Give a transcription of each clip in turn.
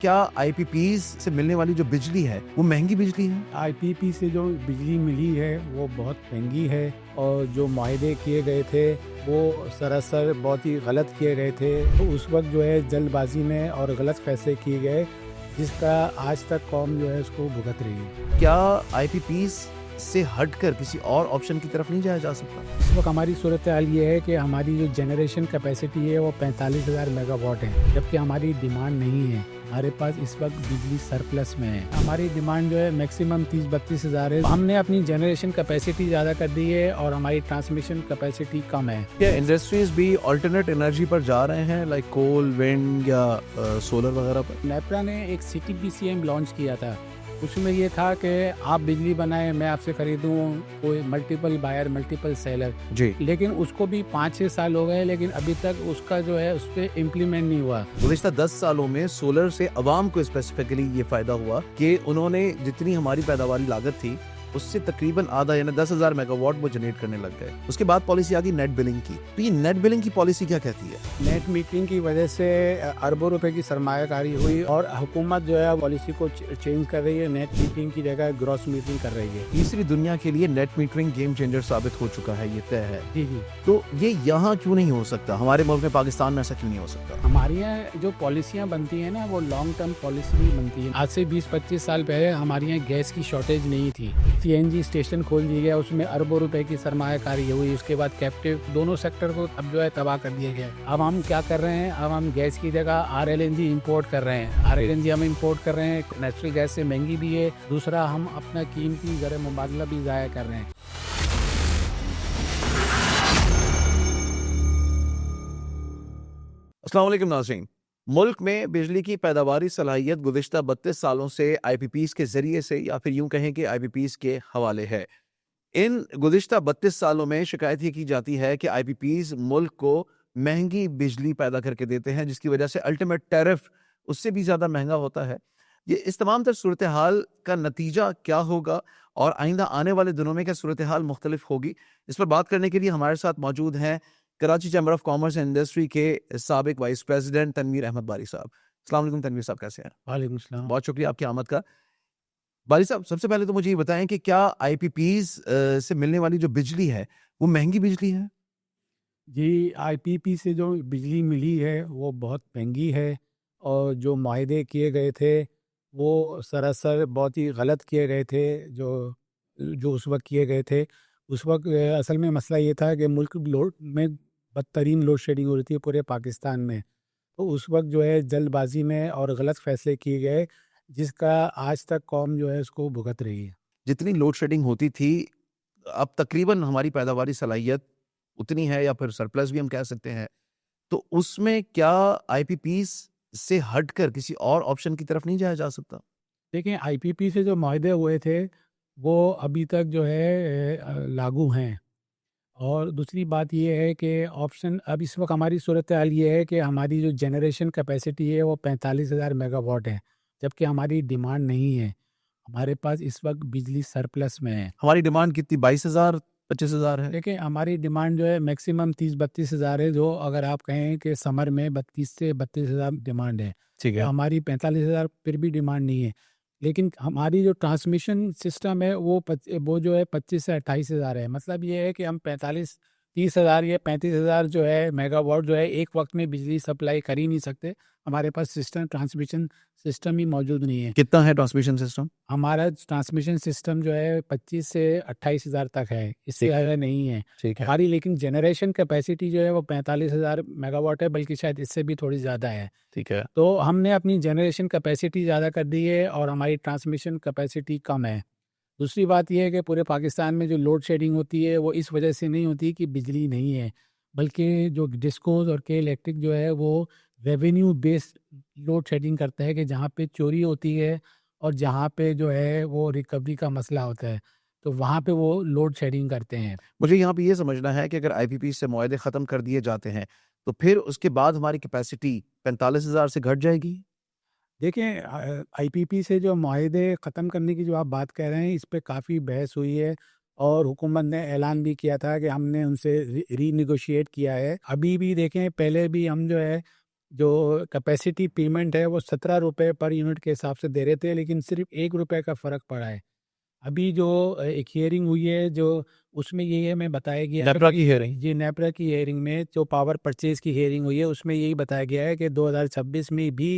क्या आईपीपीज से मिलने वाली जो बिजली है वो महंगी बिजली है? आईपीपी से जो बिजली मिली है वो बहुत महंगी है और जो मुआहदे किए गए थे वो सरासर बहुत ही गलत किए गए थे। तो उस वक्त जो है जल्दबाजी में और गलत फैसले किए गए, जिसका आज तक कौम जो है उसको भुगत रही है। क्या आईपीपीज से हटकर किसी और ऑप्शन की तरफ नहीं जाया जा सकता? इस वक्त हमारी सूरत हाल ये है कि हमारी जो जनरेशन कैपेसिटी है वो 45,000 मेगावाट है, जबकि हमारी डिमांड नहीं है। हमारे पास इस वक्त बिजली सरप्लस में है। हमारी डिमांड जो है मैक्सिमम 30-32 हज़ार है। हमने अपनी जनरेशन कैपेसिटी ज़्यादा कर दी है और हमारी ट्रांसमिशन कैपेसिटी कम है। क्या इंडस्ट्रीज भी अल्टरनेट एनर्जी पर जा रहे हैं, लाइक कोल, विंड या सोलर वगैरह पर? नेपरा ने एक CTPCM लॉन्च किया था। उसमें ये था कि आप बिजली बनाएं, मैं आपसे खरीदूं, कोई मल्टीपल बायर मल्टीपल सेलर। जी। लेकिन उसको भी 5-6 साल हो गए, लेकिन अभी तक उसका जो है उस पर इम्प्लीमेंट नहीं हुआ। गुज़िश्ता 10 सालों में सोलर से अवाम को स्पेसिफिकली ये फायदा हुआ कि उन्होंने जितनी हमारी पैदावारी लागत थी उससे तकरीबन आधा यानी 10,000 मेगावाट वो जनरेट करने लग गए। उसके बाद पॉलिसी आ गई नेट बिलिंग की। तो ये नेट बिलिंग की पॉलिसी क्या कहती है? नेट मीटरिंग की वजह से अरबों रुपए की सरमायाकारी हुई और हुकूमत जो है पॉलिसी को चेंज कर रही है, नेट मीटरिंग की जगह ग्रॉस मीटरिंग कर रही है। तीसरी दुनिया के लिए नेट मीटरिंग गेम चेंजर साबित हो चुका है, ये तय है। जी जी। तो ये यहाँ क्यों नहीं हो सकता? हमारे मुल्क में, पाकिस्तान में ऐसा क्यों नहीं हो सकता? हमारे यहाँ जो पॉलिसियाँ बनती हैं ना, वो लॉन्ग टर्म पॉलिसी भी बनती है। आज से 20-25 साल पहले हमारे यहाँ गैस की शॉर्टेज नहीं थी। CNG स्टेशन खोल दिया गया, उसमें अरबों रुपए की सरमायाकारी हुई। उसके बाद कैप्टिव दोनों सेक्टर को अब जो है तबाह कर दिया गया। अब हम क्या कर रहे हैं? अब हम गैस की जगह RLNG इंपोर्ट कर रहे हैं। RLNG हम इंपोर्ट कर रहे हैं, नेचुरल गैस से महंगी भी है। दूसरा, हम अपना कीमती ज़र मुबादला भी ज़ाया कर रहे हैं। अस्सलाम वालेकुम नाज़रीन। मुल्क में बिजली की पैदावारी सलाहियत गुज़िश्ता 32 सालों से आईपीपीज के जरिए से, या फिर यूं कहें कि आईपीपीज के हवाले है। इन गुज़िश्ता 32 सालों में शिकायत ये की जाती है कि आईपीपीज मुल्क को महंगी बिजली पैदा करके देते हैं, जिसकी वजह से अल्टीमेट टैरिफ उससे भी ज़्यादा महंगा होता है। ये इस तमाम तर सूरत हाल का नतीजा क्या होगा और आइंदा आने वाले दिनों में क्या सूरत हाल मुख्तलिफ होगी, इस पर बात करने के लिए हमारे साथ मौजूद हैं Karachi chamber of commerce and industry के साबिक वाइस प्रेसिडेंट तनवीर अहमद बारी साहब। अस्सलाम वालेकुम तनवीर साहब, कैसे हैं? वालेकुम सलाम। बहुत शुक्रिया आपकी आमद का। बारी साहब, सबसे पहले तो मुझे ये बताएं कि क्या आईपीपीज से मिलने वाली जो बिजली है वो महंगी बिजली है? जी, आईपीपी से जो बिजली मिली है वो बहुत महंगी है और जो मुआहदे किए गए थे वो सरासर बहुत ही गलत किए गए थे। जो जो उस वक्त किए गए थे, उस वक्त असल में मसला ये था कि मुल्क लोड में बदतरीन लोड शेडिंग हो रही थी पूरे पाकिस्तान में। तो उस वक्त जो है जल्दबाजी में और गलत फैसले किए गए, जिसका आज तक कौम जो है उसको भुगत रही है। जितनी लोड शेडिंग होती थी, अब तकरीबन हमारी पैदावारी सलाहियत उतनी है, या फिर सरप्लस भी हम कह सकते हैं। तो उसमें क्या आईपीपीज से हटकर किसी और ऑप्शन की तरफ नहीं जाया जा सकता? देखिए, आईपीपी से जो मुआहदे हुए थे वो अभी तक जो है लागू हैं। और दूसरी बात ये है कि ऑप्शन अब इस वक्त हमारी सूरत हाल ये है कि हमारी जो जनरेशन कैपेसिटी है वो 45,000 मेगावाट है, जबकि हमारी डिमांड नहीं है। हमारे पास इस वक्त बिजली सरप्लस में है। हमारी डिमांड कितनी, 22,000 25,000 है? देखिए, हमारी डिमांड जो है मैक्सिमम 30-32 हज़ार है, जो अगर आप कहें कि समर में 32 से 32 हज़ार डिमांड है। ठीक तो है। हमारी 45,000 फिर भी डिमांड नहीं है। लेकिन हमारी जो ट्रांसमिशन सिस्टम है वो जो है 25 से 28 हज़ार है। मतलब ये है कि हम 45-30 हज़ार या 35 हज़ार जो है मेगावाट जो है एक वक्त में बिजली सप्लाई कर ही नहीं सकते। हमारे पास ट्रांसमिशन सिस्टम ही मौजूद नहीं है। कितना है ट्रांसमिशन सिस्टम? हमारा ट्रांसमिशन सिस्टम जो है 25 से 28 हज़ार तक है, इससे ठीक ज़्यादा नहीं है ठीक है। हमारी। लेकिन जनरेशन कैपेसिटी जो है वो 45,000 मेगावाट है, बल्कि शायद इससे भी थोड़ी ज़्यादा है। ठीक है। तो हमने अपनी जनरेशन कैपेसिटी ज़्यादा कर दी है और हमारी ट्रांसमिशन कैपेसिटी कम है। दूसरी बात यह है कि पूरे पाकिस्तान में जो लोड शेडिंग होती है वो इस वजह से नहीं होती कि बिजली नहीं है, बल्कि जो डिस्कोज और के इलेक्ट्रिक जो है वो रेवेन्यू बेस्ड लोड शेडिंग करता है, कि जहाँ पे चोरी होती है और जहाँ पे जो है वो रिकवरी का मसला होता है, तो वहाँ पे वो लोड शेडिंग करते हैं। मुझे यहाँ पे ये समझना है कि अगर आईपीपी से मुआहदे ख़त्म कर दिए जाते हैं तो फिर उसके बाद हमारी कैपेसिटी 45,000 से घट जाएगी? देखिए, आईपीपी से जो मुआहदे ख़त्म करने की जो आप बात कह रहे हैं, इस पे काफ़ी बहस हुई है और हुकूमत ने ऐलान भी किया था कि हमने उनसे रीनेगोशिएट किया है। अभी भी देखें, पहले भी हम जो है जो कैपेसिटी पेमेंट है वो 17 रुपये पर यूनिट के हिसाब से दे रहे थे, लेकिन सिर्फ 1 रुपये का फ़र्क पड़ा है। अभी जो एक हियरिंग हुई है जो उसमें ये हमें बताया गया है नेपरा की हियरिंग जी नेपरा की हियरिंग में जो पावर परचेज की हियरिंग हुई है उसमें यही बताया गया है कि 2026 में भी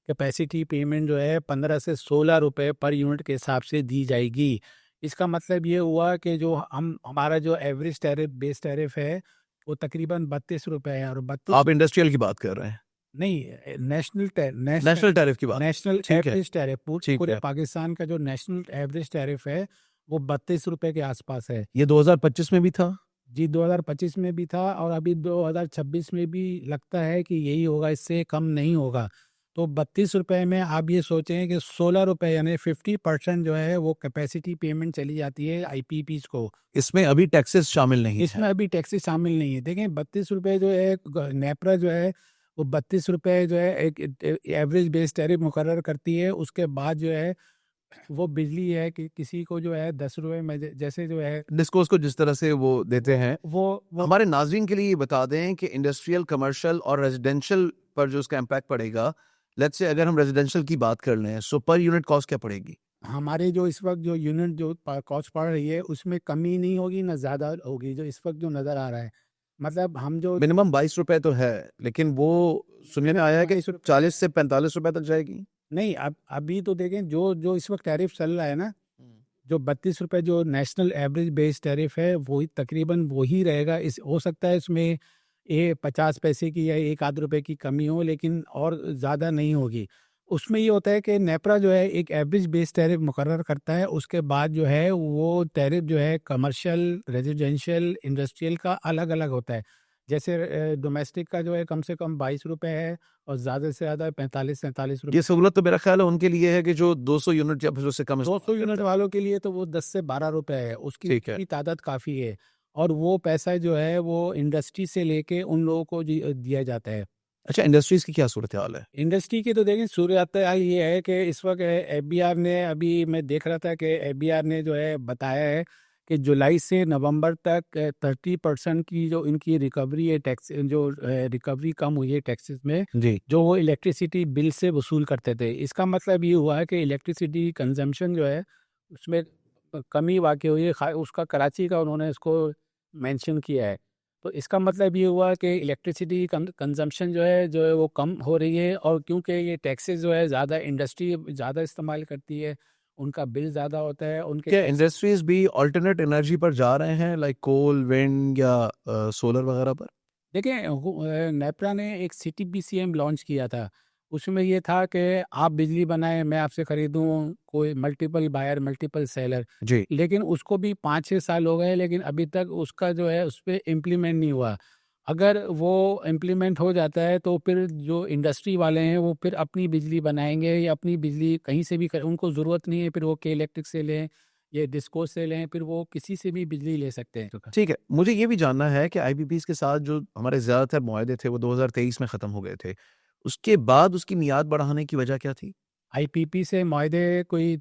कैपेसिटी पेमेंट जो है 15 से 16 रुपये पर यूनिट के हिसाब से दी जाएगी। इसका मतलब ये हुआ कि जो हमारा जो एवरेज टैरिफ बेस टैरिफ है वो तकरीबन 32 रुपये है और 32 आप इंडस्ट्रियल की बात कर रहे हैं, नहीं नेशनल नेशनल टैरिफ की बात। नेशनल ठीक है, एवरेज टैरिफ ठीक पूरे है। पाकिस्तान का जो नेशनल एवरेज टैरिफ है वो 32 रुपये के आसपास है। ये 2025 में भी था? जी 2025 में भी था और अभी 2026 में भी लगता है कि यही होगा, इससे कम नहीं होगा। तो 32 रुपये में आप ये सोचें कि 16 रुपये यानी 50% जो है वो कैपेसिटी पेमेंट चली जाती है आईपीपीज़ को। इसमें अभी टैक्सेस शामिल नहीं है। इसमें अभी टैक्सेस शामिल नहीं है। देखें 32 रुपये जो है नेपरा जो है वो 32 रुपये जो है एक एवरेज बेस टैरिफ मुकर्रर करती है। उसके बाद जो है वो बिजली है कि किसी को जो है 10 रुपये में जैसे जो है डिस्कोर्स को जिस तरह से वो देते हैं, वो हमारे नाजरीन के लिए ये बता दें कि इंडस्ट्रियल, कमर्शियल और रेजिडेंशियल पर जो उसका इम्पैक्ट पड़ेगा, लेट्स से अगर हम रेजिडेंशियल की बात कर लें, सो पर यूनिट कॉस्ट क्या पड़ेगी? हमारे जो इस वक्त जो यूनिट जो कॉस्ट पड़ रही है उसमें कमी नहीं होगी ना ज़्यादा होगी, जो इस वक्त जो नज़र आ रहा है। मतलब हम जो मिनिमम 22 रुपए तो है, लेकिन वो सुनने में आया है कि 22 रुपये 40 से 45 रुपए तक जाएगी। नहीं, अब अभी तो देखें जो जो इस वक्त टैरिफ चल रहा है ना, जो 32 रुपये जो नेशनल एवरेज बेस टैरिफ है वही तकरीबन वही रहेगा। इस हो सकता है इसमें ये 50 पैसे की या 1 आध रुपए की कमी हो, लेकिन और ज़्यादा नहीं होगी। उसमें ये होता है कि नेपरा जो है एक एवरेज बेस टैरिफ मुकर्रर करता है, उसके बाद जो है वो टैरिफ जो है कमर्शियल, रेजिडेंशियल, इंडस्ट्रियल का अलग-अलग होता है। जैसे डोमेस्टिक का जो है कम से कम 22 रुपये है और ज़्यादा से ज़्यादा 45-47 रुपये। ये सहूलत तो मेरा ख्याल है उनके लिए है कि जो 200 यूनिट या फिर उससे कम 200 यूनिट वालों के लिए तो वो 10 से 12 रुपए है, उसकी ठीक है। भी तादाद काफ़ी है और वो पैसा जो है वो इंडस्ट्री से लेके उन लोगों को दिया जाता है। अच्छा, इंडस्ट्रीज की क्या सूरत हाल है? इंडस्ट्री की तो देखें सूरत हाल ये है कि इस वक्त एफबीआर ने, अभी मैं देख रहा था कि एफबीआर ने जो है बताया है कि जुलाई से नवंबर तक 30% की जो इनकी रिकवरी है टैक्स, जो रिकवरी कम हुई है टैक्सेस में, जी। जो वो इलेक्ट्रिसिटी बिल से वसूल करते थे। इसका मतलब ये हुआ है कि इलेक्ट्रिसिटी कंजम्पशन जो है उसमें कमी वाक़ई हुई है। उसका कराची का उन्होंने इसको मेंशन किया है। तो इसका मतलब ये हुआ कि इलेक्ट्रिसिटी कंजम्पशन जो है वो कम हो रही है और क्योंकि ये टैक्सेस जो है ज़्यादा इंडस्ट्री ज़्यादा इस्तेमाल करती है, उनका बिल ज़्यादा होता है, उनके क्या टैक्स। इंडस्ट्रीज भी अल्टरनेट एनर्जी पर जा रहे हैं, लाइक कोल, विंड या सोलर वगैरह पर? देखिए नेपरा ने एक सिटी बीसीएम लॉन्च किया था। उसमें ये था कि आप बिजली बनाएं, मैं आपसे खरीदूं, कोई मल्टीपल बायर मल्टीपल सेलर। जी। लेकिन उसको भी 5-6 साल हो गए, लेकिन अभी तक उसका जो है उस पर इम्प्लीमेंट नहीं हुआ। अगर वो इम्प्लीमेंट हो जाता है तो फिर जो इंडस्ट्री वाले हैं वो फिर अपनी बिजली बनाएंगे या अपनी बिजली कहीं से भी उनको ज़रूरत नहीं है फिर वो के इलेक्ट्रिक से लें, ये डिस्को से लें, फिर वो किसी से भी बिजली ले सकते हैं। ठीक है, मुझे ये भी जानना है कि आईपीपीज़ के साथ जो हमारे ज़्यादातर मुआहदे थे वो 2023 में ख़त्म हो गए थे। उसके बाद उसकी मियाद बढ़ाने की वजह क्या थी? आईपीपी से मुआहदे कोई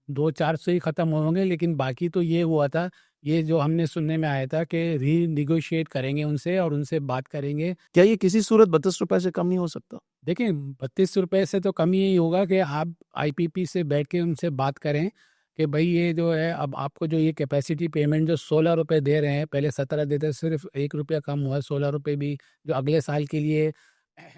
2-4 से ही ख़त्म होंगे, लेकिन बाकी तो ये हुआ था, ये जो हमने सुनने में आया था कि रीनेगोशिएट करेंगे उनसे और उनसे बात करेंगे। क्या ये किसी सूरत 32 रुपए से कम नहीं हो सकता? देखिए 32 रुपये से तो कम ही होगा कि आप आईपीपी से बैठ के उनसे बात करें कि भाई ये जो है अब आपको जो ये कैपेसिटी पेमेंट जो 16 रुपये दे रहे हैं, पहले 17 देते, सिर्फ 1 रुपया कम हुआ, 16 रुपये भी जो अगले साल के लिए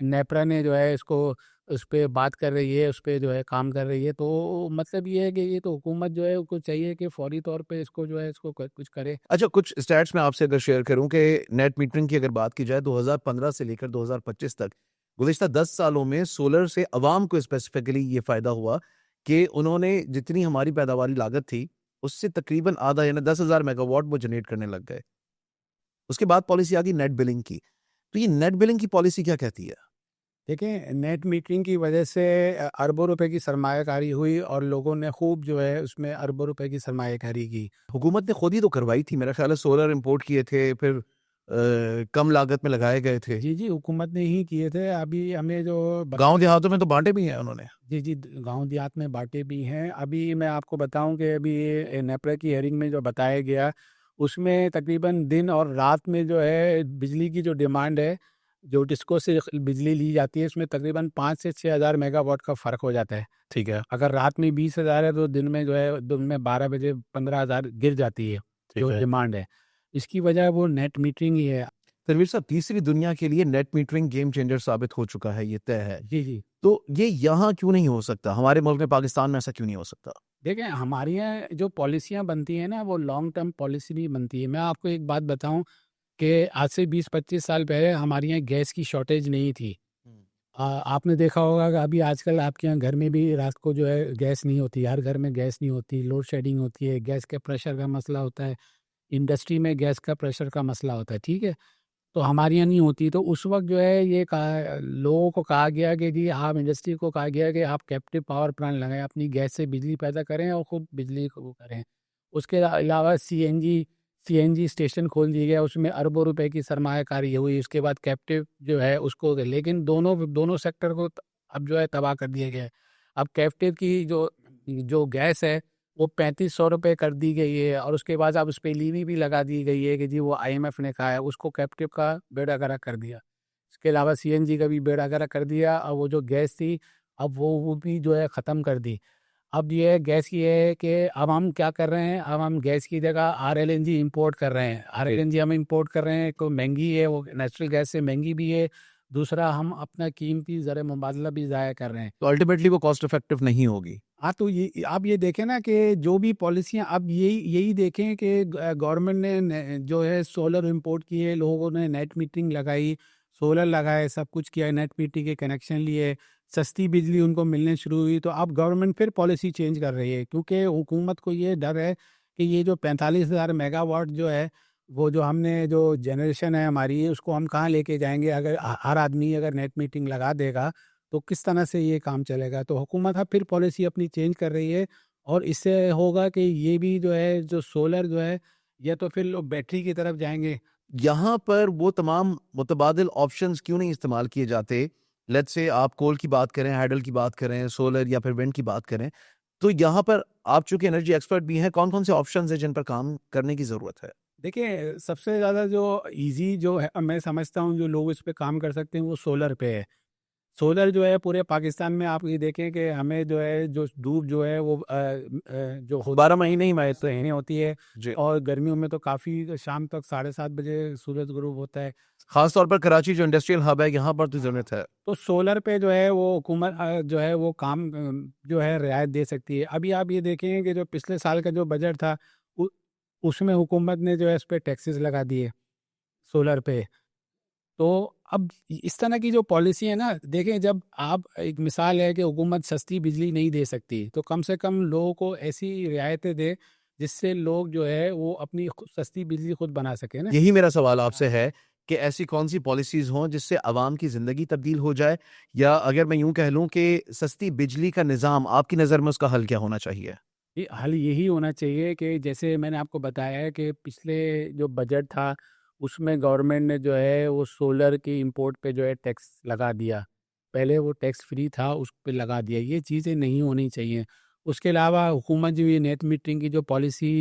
नेपरा ने जो है इसको उस पे बात कर रही है, उस पे जो है काम कर रही है। तो मतलब ये है कि ये तो हुकूमत जो है उसको चाहिए कि फौरी तौर पे इसको जो है इसको कुछ करे। अच्छा, कुछ स्टैट्स मैं आपसे अगर शेयर करूं कि नेट मीटरिंग की अगर बात की जाए 2015 से लेकर 2025 तक गुज़िश्ता 10 सालों में सोलर से अवाम को स्पेसिफिकली ये फ़ायदा हुआ कि उन्होंने जितनी हमारी पैदावारी लागत थी, उससे तकरीबन आधा यानी 10,000 मेगावाट वो जनरेट करने लग गए। उसके बाद पॉलिसी आ गई नेट बिलिंग की। तो ये नेट बिलिंग की पॉलिसी क्या कहती है? देखिए नेट मीटरिंग की वजह से अरबों रुपए की सरमायाकारी हुई और लोगों ने खूब जो है उसमें अरबों रुपए की सरमायाकारी की। हुकूमत ने खुद ही तो करवाई थी, मेरा ख्याल है सोलर इंपोर्ट किए थे, फिर कम लागत में लगाए गए थे। जी, जी, हुकूमत ने ही किए थे। अभी हमें जो गाँव देहातों में तो बाँटे भी हैं उन्होंने। जी, जी, गाँव देहात में बाँटे भी हैं। अभी मैं आपको बताऊँ कि अभी ये नेपरा की हेयरिंग में जो बताया गया, उसमें तकरीबन दिन और रात में जो है बिजली की जो डिमांड है जो डिस्को से बिजली ली जाती है इसमें तकरीबन 5 से 6,000 मेगावाट का फ़र्क हो जाता है। ठीक है, अगर रात में 20,000 है तो दिन में जो है दिन में 12 बजे 15,000 गिर जाती है, ठीक जो है। डिमांड है। इसकी वजह वो नेट मीटरिंग ही है। तनवीर साहब, तीसरी दुनिया के लिए नेट मीटरिंग गेम चेंजर साबित हो चुका है, ये तय है। जी, जी। तो ये यहाँ क्यों नहीं हो सकता? हमारे मुल्क में, पाकिस्तान में ऐसा क्यों नहीं हो सकता? देखिए, हमारे यहाँ जो पॉलिसियाँ बनती हैं ना, वो लॉन्ग टर्म पॉलिसी भी बनती है। मैं आपको एक बात बताऊँ कि आज से 20-25 साल पहले हमारे यहाँ गैस की शॉर्टेज नहीं थी। आपने देखा होगा कि अभी आजकल आपके यहाँ घर में भी रात को जो है गैस नहीं होती, हर घर में गैस नहीं होती, लोड शेडिंग होती है, गैस के प्रेशर का मसला होता है, इंडस्ट्री में गैस का प्रेशर का मसला होता है, ठीक है? तो हमारे यहाँ नहीं होती, तो उस वक़्त जो है ये कहा लोगों को कहा गया कि जी आप इंडस्ट्री को कहा गया कि आप कैप्टिव पावर प्लांट लगाएँ, अपनी गैस से बिजली पैदा करें और खुद बिजली को वो करें। उसके अलावा सीएनजी स्टेशन खोल दिया गया, उसमें अरबों रुपए की सरमायाकारी हुई, उसके बाद कैप्टिव जो है उसको, लेकिन दोनों दोनों सेक्टर को अब जो है तबाह कर दिया गया है। अब कैप्टिव की जो जो गैस है वो 3500 रुपये कर दी गई है और उसके बाद अब उस पे लीवी भी लगा दी गई है कि जी वो आईएमएफ ने कहा है, उसको कैप्टिव का बेड़ा गर्क कर दिया। इसके अलावा सीएनजी का भी बेड़ा गर्क कर दिया और वो जो गैस थी अब वो भी जो है ख़त्म कर दी। अब ये गैस की है कि अब हम क्या कर रहे हैं, अब हम गैस की जगह आरएलएनजी इंपोर्ट कर रहे हैं। आरएलएनजी हम इंपोर्ट कर रहे हैं तो महंगी है, वो नेचुरल गैस से महंगी भी है। दूसरा, हम अपना कीमती ज़र मुबादला भी ज़ाया कर रहे हैं। तो अल्टीमेटली वो कॉस्ट इफेक्टिव नहीं होगी। हाँ, तो ये आप ये देखें ना कि जो भी पॉलिसियाँ अब यही यही देखें कि गवर्नमेंट ने जो है सोलर इंपोर्ट किए, लोगों ने नेट मीटरिंग लगाई, सोलर लगाए, सब कुछ किया, नेट मीटरिंग के कनेक्शन लिए, सस्ती बिजली उनको मिलने शुरू हुई, तो अब गवर्नमेंट फिर पॉलिसी चेंज कर रही है क्योंकि हुकूमत को ये डर है कि ये जो 45,000 मेगावाट जो है वो जो हमने जो जनरेशन है हमारी उसको हम कहाँ लेके जाएंगे। अगर हर आदमी अगर नेट मीटरिंग लगा देगा तो किस तरह से ये काम चलेगा। तो हुकूमत अब फिर पॉलिसी अपनी चेंज कर रही है और इससे होगा कि ये भी जो है जो सोलर जो है या तो फिर लोग बैटरी की तरफ जाएंगे। यहाँ पर वो तमाम मुतबादिल ऑप्शंस क्यों नहीं इस्तेमाल किए जाते? लेट्स से आप कोल की बात करें, हाइडल की बात करें, सोलर या फिर विंड की बात करें, तो यहाँ पर आप चूंकि एनर्जी एक्सपर्ट भी हैं, कौन-कौन से ऑप्शंस हैं जिन पर काम करने की ज़रूरत है? देखिए, सबसे ज़्यादा जो इजी जो है मैं समझता हूँ जो लोग इस पे काम कर सकते हैं वो सोलर पे है। सोलर जो है पूरे पाकिस्तान में आप ये देखें कि हमें जो है जो धूप जो है वो जो 12 महीने ही हमारे तो रहने होती है जी। और गर्मियों में तो काफ़ी शाम तक 7:30 बजे सूरज गुरूब होता है। खास तौर पर कराची जो इंडस्ट्रियल हब है, यहाँ पर तो ज़रूरत है। तो सोलर पे जो है वो हुकूमत जो है वो काम जो है रियायत दे सकती है। अभी आप ये देखें कि जो पिछले साल का जो बजट था उ उसमें हुकूमत ने जो है इस पे टैक्सेस लगा दिए सोलर पे। तो अब इस तरह की जो पॉलिसी है ना, देखें जब आप एक मिसाल है कि हुकूमत सस्ती बिजली नहीं दे सकती, तो कम से कम लोगों को ऐसी रियायतें दे, जिससे लोग जो है वो अपनी सस्ती बिजली खुद बना सके ना। यही मेरा सवाल आपसे है कि ऐसी कौन-सी पॉलिसीज़ हों जिससे अवाम की ज़िंदगी तब्दील हो जाए, या अगर मैं यूँ कह लूँ कि सस्ती बिजली का निज़ाम आपकी नज़र में उसका हल क्या होना चाहिए? ये हल यही होना चाहिए कि जैसे मैंने आपको बताया है कि पिछले जो बजट था, उसमें गवर्नमेंट ने जो है वो सोलर की इंपोर्ट पे जो है टैक्स लगा दिया। पहले वो टैक्स फ्री था, उस पे लगा दिया। ये चीज़ें नहीं होनी चाहिए। उसके अलावा हुकूमत जो ये नेट मीटरिंग की जो पॉलिसी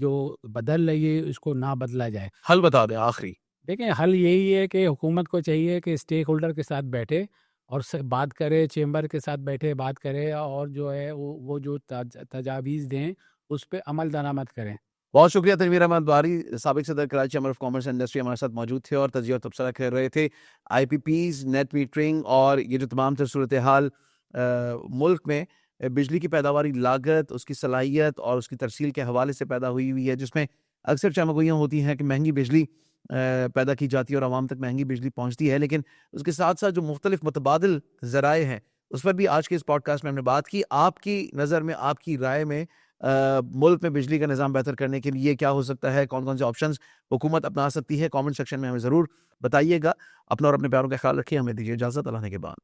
जो बदल रही है, इसको ना बदला जाए। हल बता दें आखिरी। देखिए, हल यही है कि हुकूमत को चाहिए कि स्टेक होल्डर के साथ बैठे और बात करे, चेंबर के साथ बैठे बात करे और जो है वो जो तजावीज़ दें उस पे अमल दरामद करें। बहुत शुक्रिया तनवीर अहमद बारी, साबिक सदर Karachi chamber of commerce and industry, हमारे साथ मौजूद थे और तजिया और तबसरा कर रहे थे आईपीपीज, नेट मीटरिंग और ये जो तमाम तर सूरत हाल मुल्क में बिजली की पैदावारी लागत, उसकी सलाहियत और उसकी तरसील के हवाले से पैदा हुई हुई है, जिसमें अक्सर चमगोइयाँ होती हैं कि महंगी बिजली पैदा की जाती है और आवाम तक महंगी बिजली पहुँचती है, लेकिन उसके साथ साथ जो मुख्तलिफ मुतबादिल ज़राए हैं उस पर भी आज के इस पॉडकास्ट में हमने बात की। आपकी नज़र में, आपकी राय में मुल्क में बिजली का निज़ाम बेहतर करने के लिए क्या हो सकता है, कौन-कौन से ऑप्शंस हुकूमत अपना सकती है, कमेंट सेक्शन में हमें ज़रूर बताइएगा। अपना और अपने प्यारों का ख्याल रखिए। हमें दीजिए इजाज़त। अल्लाह ने के बाद।